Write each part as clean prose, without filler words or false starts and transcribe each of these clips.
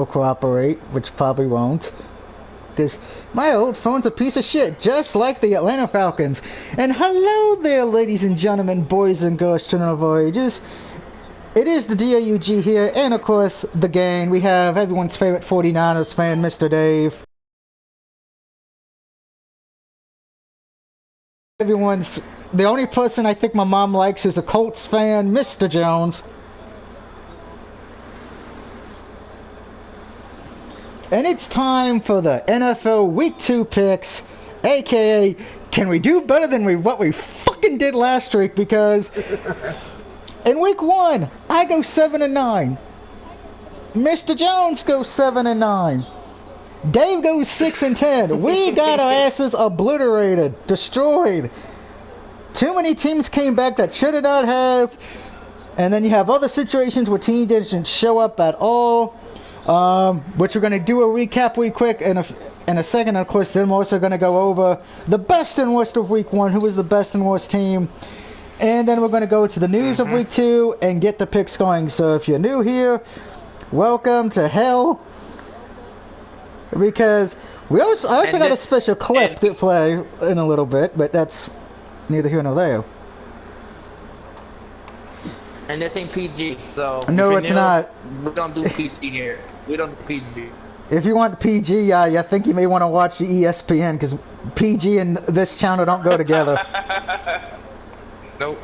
will cooperate, which probably won't. Because my old phone's a piece of shit, just like the Atlanta Falcons. And hello there, ladies and gentlemen, boys and girls, children of all ages. It is the DAUG here, and of course, the gang. We have everyone's favorite 49ers fan, Mr. Dave. The only person I think my mom likes is a Colts fan, Mr. Jones. And it's time for the NFL Week 2 picks, aka, can we do better than what we fucking did last week? Because in Week 1, I go 7-9. Mr. Jones goes 7-9. Dave goes 6-10. We got our asses obliterated, destroyed. Too many teams came back that should not have. And then you have other situations where teams didn't show up at all. Which we're going to do a recap real quick in a second. And of course, then we're also going to go over the best and worst of Week 1. Who was the best and worst team? And then we're going to go to the news of Week 2 and get the picks going. So if you're new here, welcome to hell. Because I also got a special clip to play in a little bit, but that's neither here nor there. And this ain't PG, so... No, it's not. We don't do PG here. We don't do PG. If you want PG, I think you may want to watch the ESPN, because PG and this channel don't go together. Nope.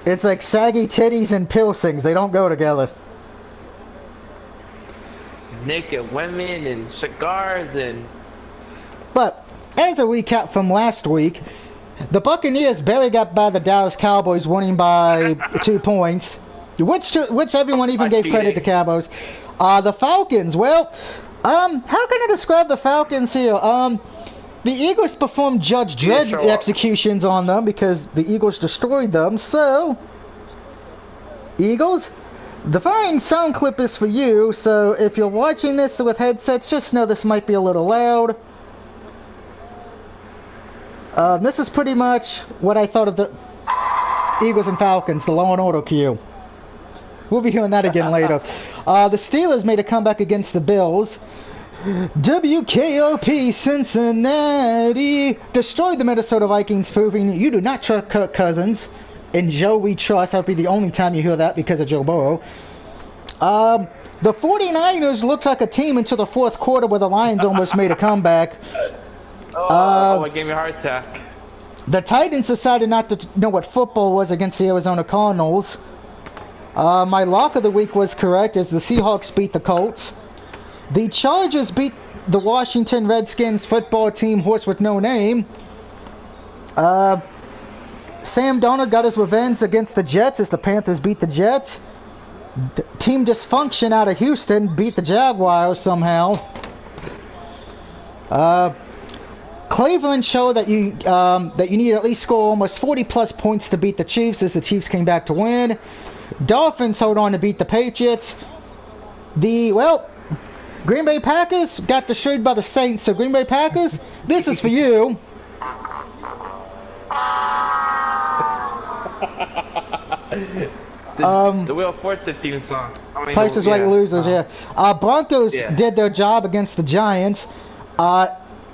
It's like saggy titties and piercings. They don't go together. Naked women and cigars and... But, as a recap from last week, the Buccaneers barely got by the Dallas Cowboys, winning by 2 points, which everyone even gave credit to Cowboys. The Falcons, well, how can I describe the Falcons here? The Eagles performed Judge Dredd executions on them because the Eagles destroyed them. So, Eagles, the following sound clip is for you. So, if you're watching this with headsets, just know this might be a little loud. This is pretty much what I thought of the Eagles and Falcons, the Law and Order cue. We'll be hearing that again later. The Steelers made a comeback against the Bills. WKOP Cincinnati destroyed the Minnesota Vikings, proving you do not trust Kirk Cousins. And Joe we trust. That'll be the only time you hear that because of Joe Burrow. The 49ers looked like a team until the fourth quarter where the Lions almost made a comeback. It gave me a heart attack. The Titans decided not to know what football was against the Arizona Cardinals. My lock of the week was correct as the Seahawks beat the Colts. The Chargers beat the Washington Redskins football team, horse with no name. Sam Darnold got his revenge against the Jets as the Panthers beat the Jets. Team dysfunction out of Houston beat the Jaguars somehow. Cleveland showed that you need to at least score almost 40 plus points to beat the Chiefs as the Chiefs came back to win. Dolphins hold on to beat the Patriots. Green Bay Packers got destroyed by the Saints. So Green Bay Packers, this is for you. The Wheel of Fortune theme song. Price is Right losers, yeah. Broncos did their job against the Giants.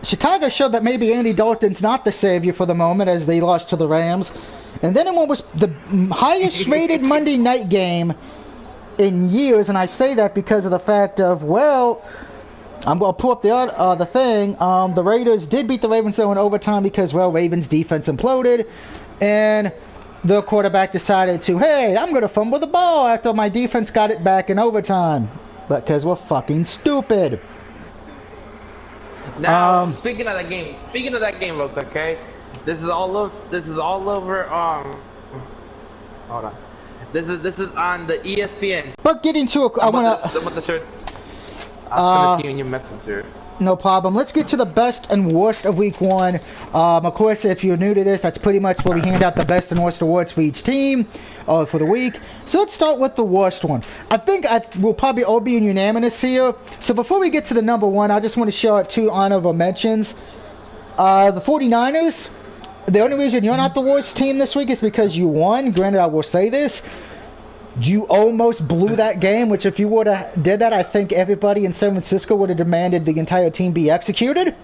Chicago showed that maybe Andy Dalton's not the savior for the moment as they lost to the Rams. And then it was the highest rated Monday night game in years, and I say that because of the fact of, well, I'm going to pull up the thing. The Raiders did beat the Ravens though in overtime because, well, Ravens defense imploded, and the quarterback decided to, hey, I'm going to fumble the ball after my defense got it back in overtime. Because we're fucking stupid. Now, speaking of that game real quick, okay? This is all over, hold on. This is on the ESPN. But getting to I want to share. I'll send it to you in your messenger. No problem. Let's get to the best and worst of Week 1. Of course, if you're new to this, that's pretty much where we hand out the best and worst awards for each team for the week. So let's start with the worst one. I think we'll probably all be unanimous here. So before we get to the number 1, I just want to show out 2 honorable mentions. The 49ers. The only reason you're not the worst team this week is because you won. Granted, I will say this. You almost blew that game, which if you would have did that, I think everybody in San Francisco would have demanded the entire team be executed.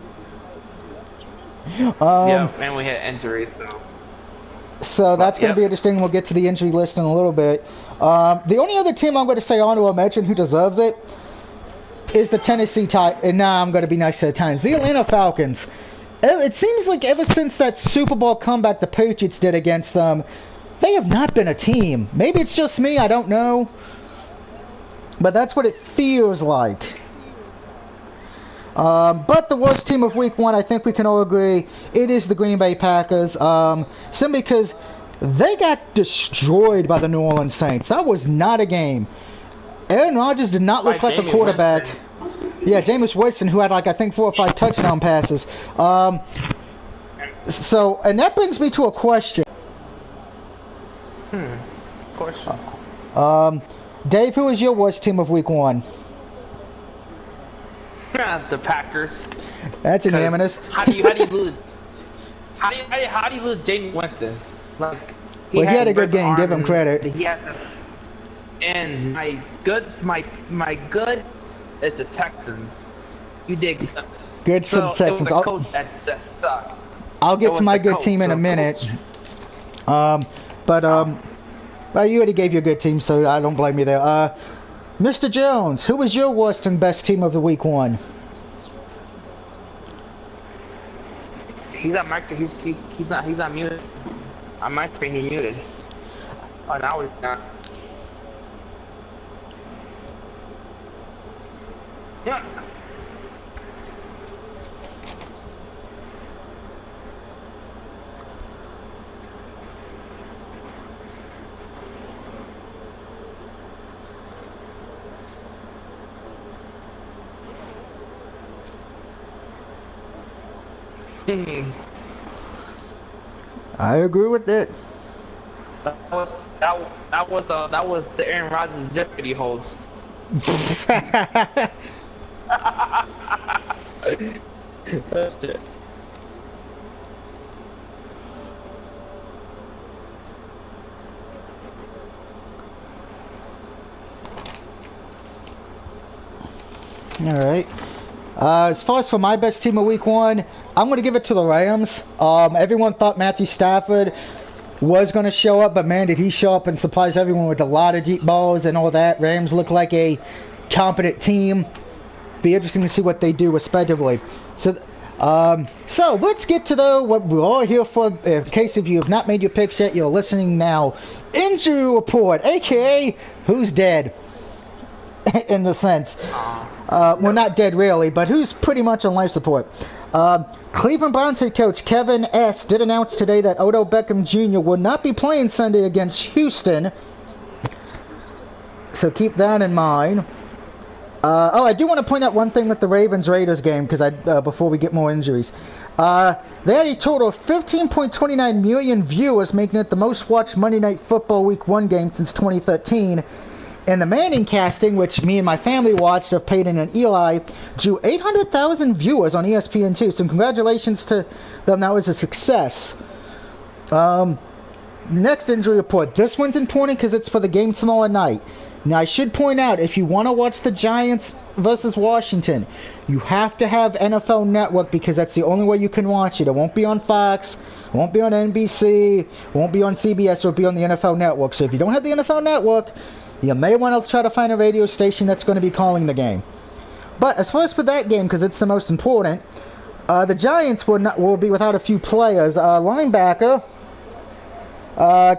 Yeah, and we had injuries, so. So that's going to be interesting. We'll get to the injury list in a little bit. The only other team I'm going to say honorable mention who deserves it is the Tennessee Titans. And now I'm going to be nice to the Titans. The Atlanta Falcons. It seems like ever since that Super Bowl comeback the Patriots did against them, they have not been a team. Maybe it's just me, I don't know. But that's what it feels like. But the worst team of Week 1, I think we can all agree, it is the Green Bay Packers. Simply because they got destroyed by the New Orleans Saints. That was not a game. Aaron Rodgers did not look like a quarterback. Yeah, Jameis Winston, who had like I think 4 or 5 touchdown passes. So, and that brings me to a question. Question. Dave, who is your worst team of Week 1? The Packers. That's unanimous. How do you lose? How do you lose Jameis Winston? Like, he had a good game. Give him credit. And my good is the Texans. You did good. Good for the Texans. It was a coach that sucked. I'll get to my good team in a minute. Well, you already gave you a good team, so I don't blame you there. Mr. Jones, who was your worst and best team of the Week 1? He's not micro. He's not muted. I'm micro. He muted. Oh, now he's not. Yeah. I agree with that. That was the Aaron Rodgers Jeopardy host. That's it. All right. As far as for my best team of Week 1, I'm going to give it to the Rams. Everyone thought Matthew Stafford was going to show up, but man, did he show up and surprise everyone with a lot of deep balls and all that. Rams look like a competent team. Be interesting to see what they do respectively. So let's get to what we're all here for. In case if you have not made your picks yet, you're listening now. Injury report, aka who's dead, in the sense. Well, not dead really, but who's pretty much on life support. Cleveland Browns head coach Kevin S. did announce today that Odell Beckham Jr. will not be playing Sunday against Houston. So keep that in mind. I do want to point out one thing with the Ravens-Raiders game, because before we get more injuries. They had a total of 15.29 million viewers, making it the most watched Monday Night Football Week 1 game since 2013. And the Manning casting, which me and my family watched of Peyton and Eli, drew 800,000 viewers on ESPN2. So congratulations to them. That was a success. Next injury report. This one's important because it's for the game tomorrow night. Now, I should point out, if you want to watch the Giants versus Washington, you have to have NFL Network because that's the only way you can watch it. It won't be on Fox, it won't be on NBC, it won't be on CBS, it'll be on the NFL Network. So if you don't have the NFL Network, you may want to try to find a radio station that's going to be calling the game. But as far as for that game, because it's the most important, the Giants will be without a few players. Linebacker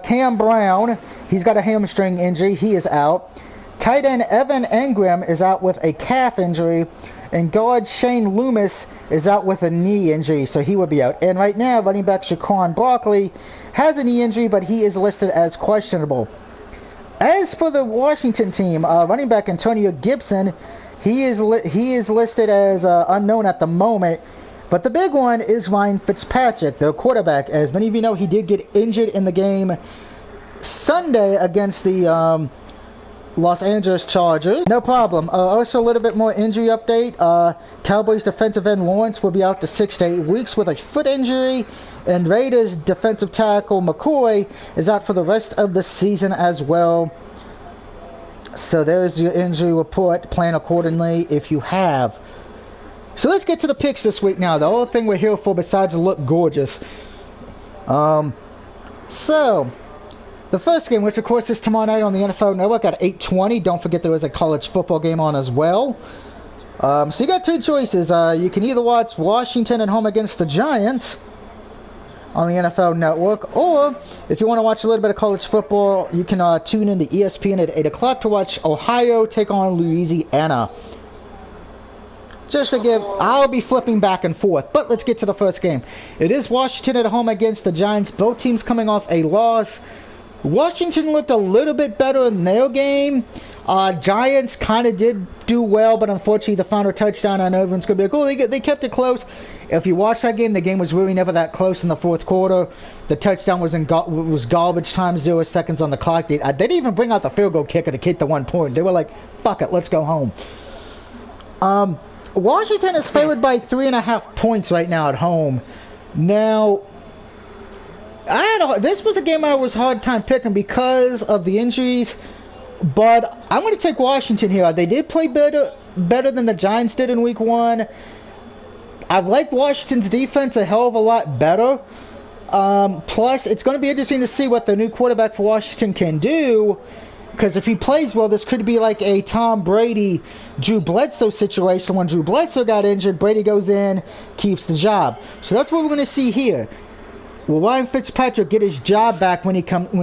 Cam Brown, he's got a hamstring injury. He is out. Tight end Evan Engram is out with a calf injury. And guard Shane Loomis is out with a knee injury, so he will be out. And right now, running back Shaquan Barkley has a knee injury, but he is listed as questionable. As for the Washington team, running back Antonio Gibson, he is listed as unknown at the moment. But the big one is Ryan Fitzpatrick, the quarterback. As many of you know, he did get injured in the game Sunday against the Los Angeles Chargers. No problem. Also, a little bit more injury update. Cowboys defensive end Lawrence will be out to 6 to 8 weeks with a foot injury. And Raiders defensive tackle McCoy is out for the rest of the season as well. So there's your injury report. Plan accordingly if you have. So let's get to the picks this week now. The only thing we're here for besides to look gorgeous. So, the first game, which of course is tomorrow night on the NFL Network at 8:20. Don't forget there is a college football game on as well. So you got two choices. You can either watch Washington at home against the Giants on the NFL Network, or if you want to watch a little bit of college football, you can tune into ESPN at 8 o'clock to watch Ohio take on Louisiana. Just to give, I'll be flipping back and forth, but let's get to the first game. It is Washington at home against the Giants. Both teams coming off a loss. Washington looked a little bit better in their game. Giants kind of did do well, but unfortunately the final touchdown, I know everyone's going to be like, oh, they kept it close. If you watch that game, the game was really never that close in the fourth quarter. The touchdown was garbage time, 0 seconds on the clock. They didn't even bring out the field goal kicker to kick the 1 point. They were like, fuck it, let's go home. Washington is favored by 3.5 points right now at home. Now, this was a game I was hard time picking because of the injuries, but I'm going to take Washington here. They did play better than the Giants did in Week 1. I've liked Washington's defense a hell of a lot better. Plus, it's going to be interesting to see what the new quarterback for Washington can do, because if he plays well, this could be like a Tom Brady, Drew Bledsoe situation. When Drew Bledsoe got injured, Brady goes in, keeps the job. So that's what we're going to see here. Will Ryan Fitzpatrick get his job back when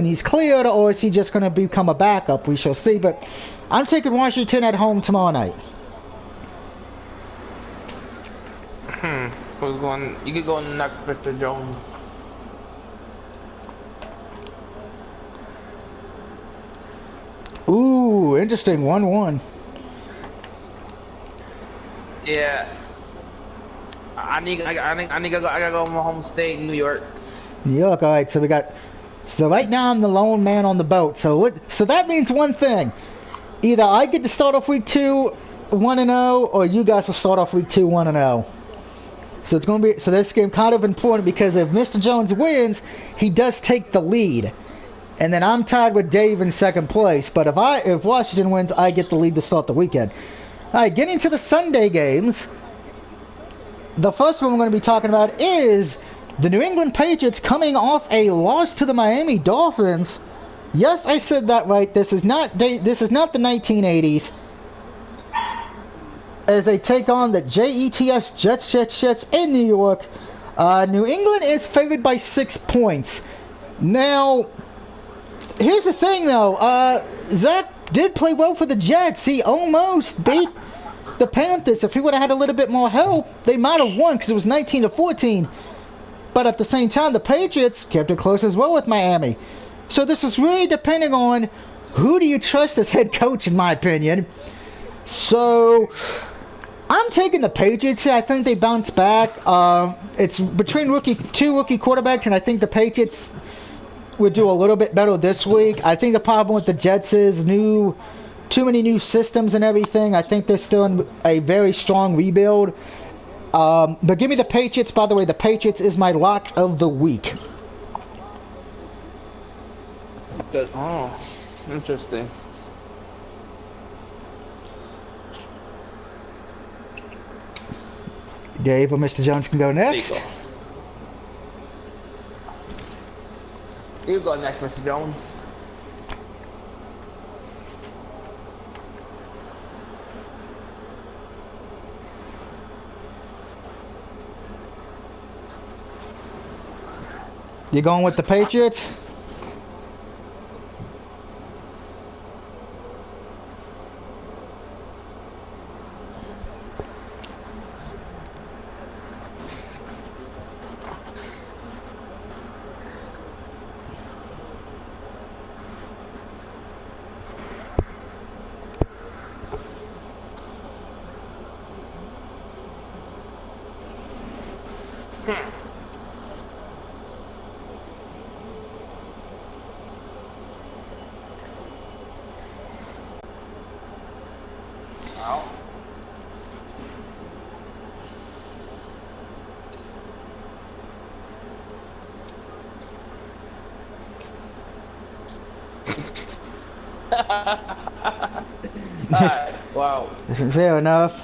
he's cleared, or is he just going to become a backup? We shall see. But I'm taking Washington at home tomorrow night. Who's going? You could go next, Mr. Jones. Ooh, interesting. 1-1. Yeah. I gotta go to my home state, New York. New York. All right. So right now I'm the lone man on the boat. So that means one thing: either I get to start off week 2 1-0, or you guys will start off week 2 1-0. So it's going to be this game kind of important, because if Mr. Jones wins, he does take the lead. And then I'm tied with Dave in second place. But if Washington wins, I get the lead to start the weekend. All right, getting to the Sunday games. The first one we're going to be talking about is the New England Patriots coming off a loss to the Miami Dolphins. Yes, I said that right. This is not the 1980s. As they take on the Jets in New York. New England is favored by 6 points. Now, here's the thing, though. Zach did play well for the Jets. He almost beat the Panthers. If he would have had a little bit more help, they might have won, because it was 19-14. But at the same time, the Patriots kept it close as well with Miami. So this is really depending on who do you trust as head coach, in my opinion. So I'm taking the Patriots here. I think they bounce back. It's between two rookie quarterbacks, and I think the Patriots would do a little bit better this week. I think the problem with the Jets is too many new systems and everything. I think they're still in a very strong rebuild. But give me the Patriots. By the way, the Patriots is my lock of the week. Oh, interesting. Dave or Mr. Jones can go next. You go next, Mr. Jones. You going with the Patriots? Alright, wow. Fair enough.